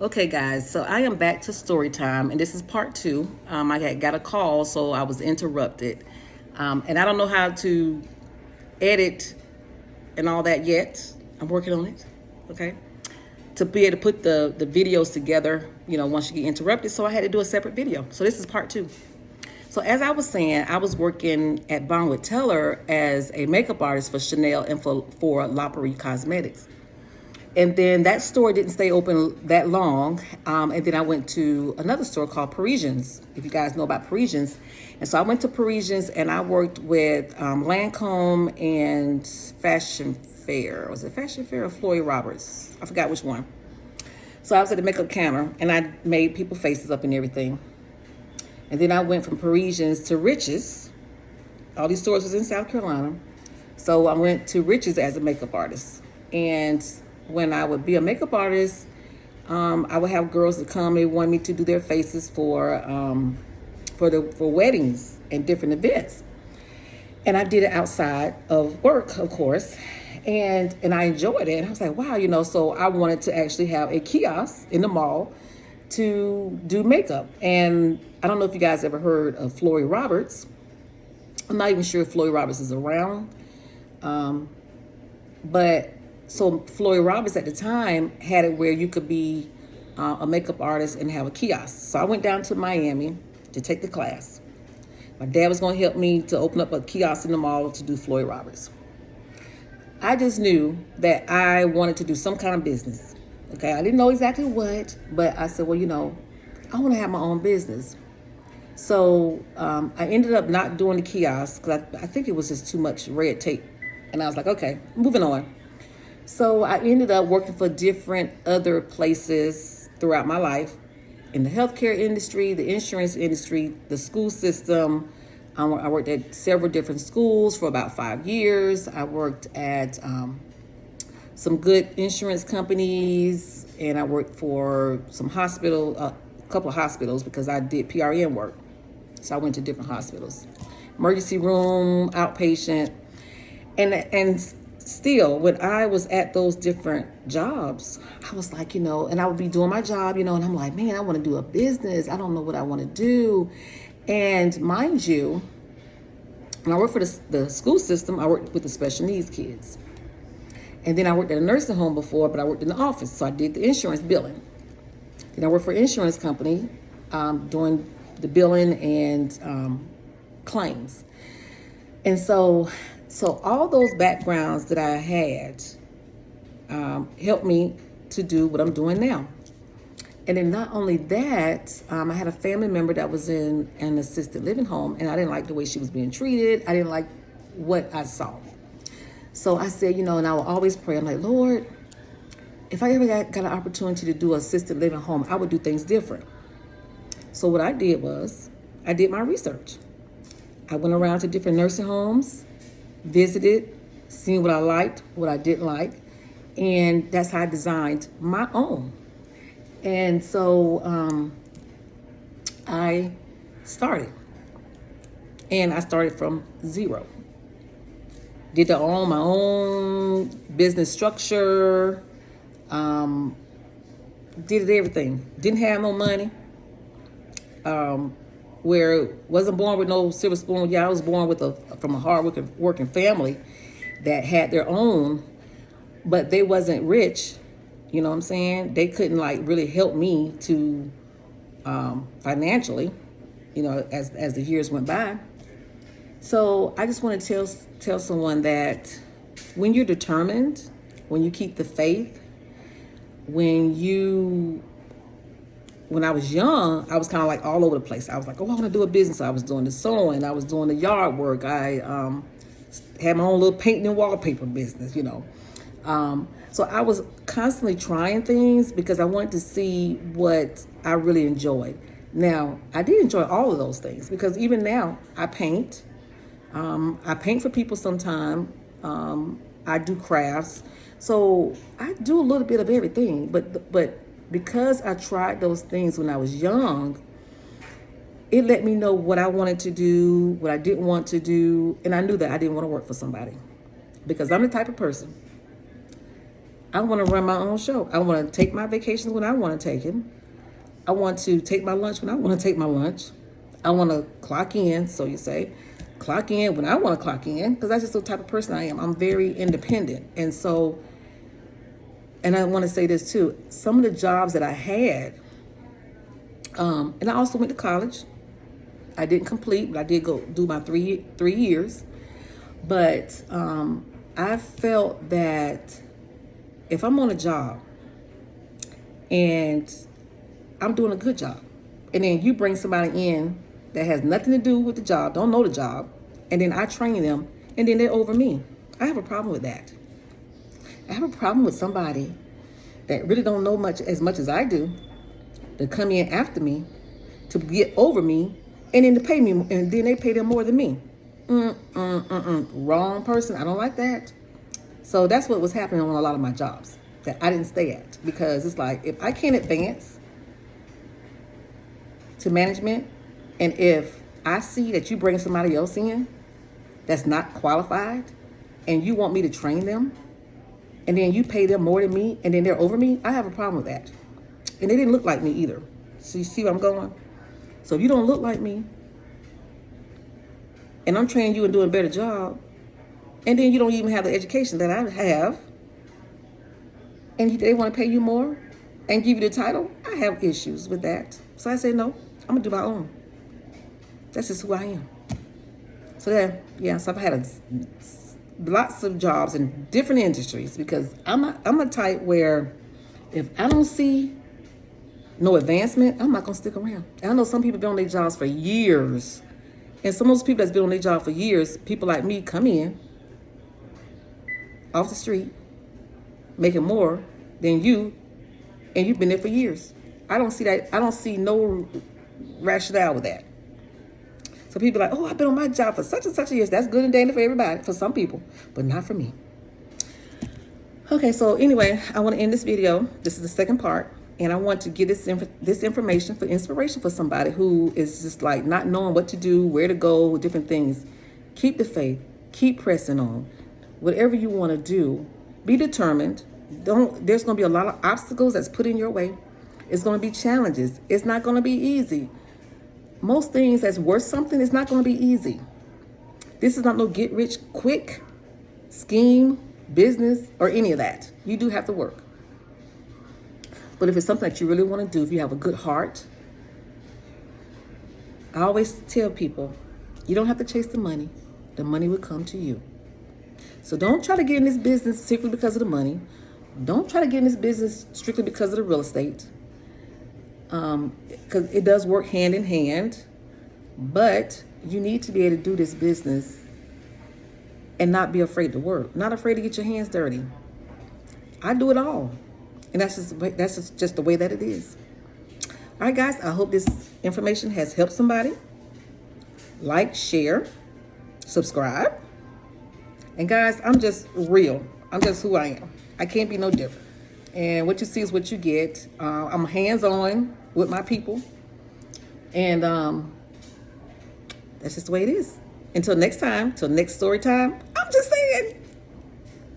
Okay, guys, so I am back to story time, and this is part two. I had got a call, so I was interrupted. And I don't know how to edit and all that yet. I'm working on it, okay? To be able to put the videos together, once you get interrupted. So I had to do a separate video. So this is part two. So as I was saying, I was working at Bonwood Teller as a makeup artist for Chanel and for La Prairie Cosmetics. And then that store didn't stay open that long. And then I went to another store called Parisians, if you guys know about Parisians. And so I went to Parisians and I worked with Lancome and Fashion Fair. Was it Fashion Fair or Floyd Roberts? I forgot which one. So I was at the makeup counter and I made people faces up and everything. And then I went from Parisians to Riches. All these stores was in South Carolina. So I went to Riches as a makeup artist. And when I would be a makeup artist, I would have girls that come. They wanted me to do their faces for weddings and different events, and I did it outside of work, of course, and I enjoyed it. And I was like, wow. So I wanted to actually have a kiosk in the mall to do makeup. And I don't know if you guys ever heard of Floyd Roberts. I'm not even sure if Floyd Roberts is around, but. So Floyd Roberts at the time had it where you could be a makeup artist and have a kiosk. So I went down to Miami to take the class. My dad was going to help me to open up a kiosk in the mall to do Floyd Roberts. I just knew that I wanted to do some kind of business. Okay, I didn't know exactly what, but I said, well, I want to have my own business. So I ended up not doing the kiosk because I think it was just too much red tape. And I was like, okay, moving on. So I ended up working for different other places throughout my life in the healthcare industry, the insurance industry, the school system. I worked at several different schools for about 5 years. I worked at some good insurance companies, and I worked for some a couple of hospitals because I did PRN work. So I went to different hospitals, emergency room, outpatient, and still, when I was at those different jobs, I was like, and I would be doing my job, and I'm like, man, I want to do a business. I don't know what I want to do. And mind you, when I worked for the school system, I worked with the special needs kids. And then I worked at a nursing home before, but I worked in the office. So I did the insurance billing. Then I worked for an insurance company doing the billing and claims. And so all those backgrounds that I had helped me to do what I'm doing now. And then not only that, I had a family member that was in an assisted living home, and I didn't like the way she was being treated. I didn't like what I saw. So I said, and I will always pray. I'm like, Lord, if I ever got an opportunity to do an assisted living home, I would do things different. So what I did was I did my research. I went around to different nursing homes, visited, seen what I liked, what I didn't like, and that's how I designed my own. And so I started, and I started from zero. Did my own business structure, did everything. Didn't have no money. Where wasn't born with no silver spoon. Yeah, I was born from a hard working family that had their own, but they wasn't rich. You know what I'm saying? They couldn't really help me to financially, as the years went by. So I just want to tell someone that when you're determined, when you keep the faith, when I was young, I was kind of like all over the place. I was like, I want to do a business. I was doing the sewing. I was doing the yard work. I had my own little painting and wallpaper business, So I was constantly trying things because I wanted to see what I really enjoyed. Now, I did enjoy all of those things because even now I paint. I paint for people sometime. I do crafts. So I do a little bit of everything. But because I tried those things when I was young, it let me know what I wanted to do, what I didn't want to do. And I knew that I didn't want to work for somebody because I'm the type of person. I want to run my own show. I want to take my vacations when I want to take them. I want to take my lunch when I want to take my lunch. I want to clock in, so you say, clock in when I want to clock in, because that's just the type of person I am. I'm very independent. And so, and I want to say this too, some of the jobs that I had, and I also went to college. I didn't complete, but I did go do my three years. But I felt that if I'm on a job and I'm doing a good job, and then you bring somebody in that has nothing to do with the job, don't know the job, and then I train them, and then they're over me, I have a problem with that. I have a problem with somebody that really don't know as much as I do to come in after me, to get over me, and then to pay me, and then they pay them more than me. Wrong person. I don't like that. So that's what was happening on a lot of my jobs that I didn't stay at, because it's like, if I can't advance to management, and if I see that you bring somebody else in that's not qualified, and you want me to train them, and then you pay them more than me, and then they're over me, I have a problem with that. And they didn't look like me either. So you see where I'm going? So if you don't look like me, and I'm training you and doing a better job, and then you don't even have the education that I have, and they want to pay you more and give you the title, I have issues with that. So I say, no, I'm going to do my own. That's just who I am. So so I've had lots of jobs in different industries, because I'm a type where if I don't see no advancement, I'm not going to stick around. And I know some people been on their jobs for years. And some of those people that's been on their job for years, people like me, come in off the street making more than you, and you've been there for years. I don't see that. I don't see no rationale with that. So people are like, oh, I've been on my job for such and such a years. That's good and dandy for everybody, for some people, but not for me. Okay, so anyway, I want to end this video. This is the second part. And I want to give this information for inspiration for somebody who is just like not knowing what to do, where to go, different things. Keep the faith. Keep pressing on. Whatever you want to do, be determined. There's going to be a lot of obstacles that's put in your way. It's going to be challenges. It's not going to be easy. Most things that's worth something is not going to be easy. This is not no get rich quick scheme, business, or any of that. You do have to work. But if it's something that you really want to do, if you have a good heart, I always tell people, you don't have to chase the money. The money will come to you. So don't try to get in this business strictly because of the money. Don't try to get in this business strictly because of the real estate. Because it does work hand in hand. But you need to be able to do this business and not be afraid to work. Not afraid to get your hands dirty. I do it all. And that's just the way that it is. All right, guys, I hope this information has helped somebody. Like, share, subscribe. And guys, I'm just real. I'm just who I am. I can't be no different. And what you see is what you get. I'm hands-on with my people. And that's just the way it is. Until next time, till next story time, I'm just saying.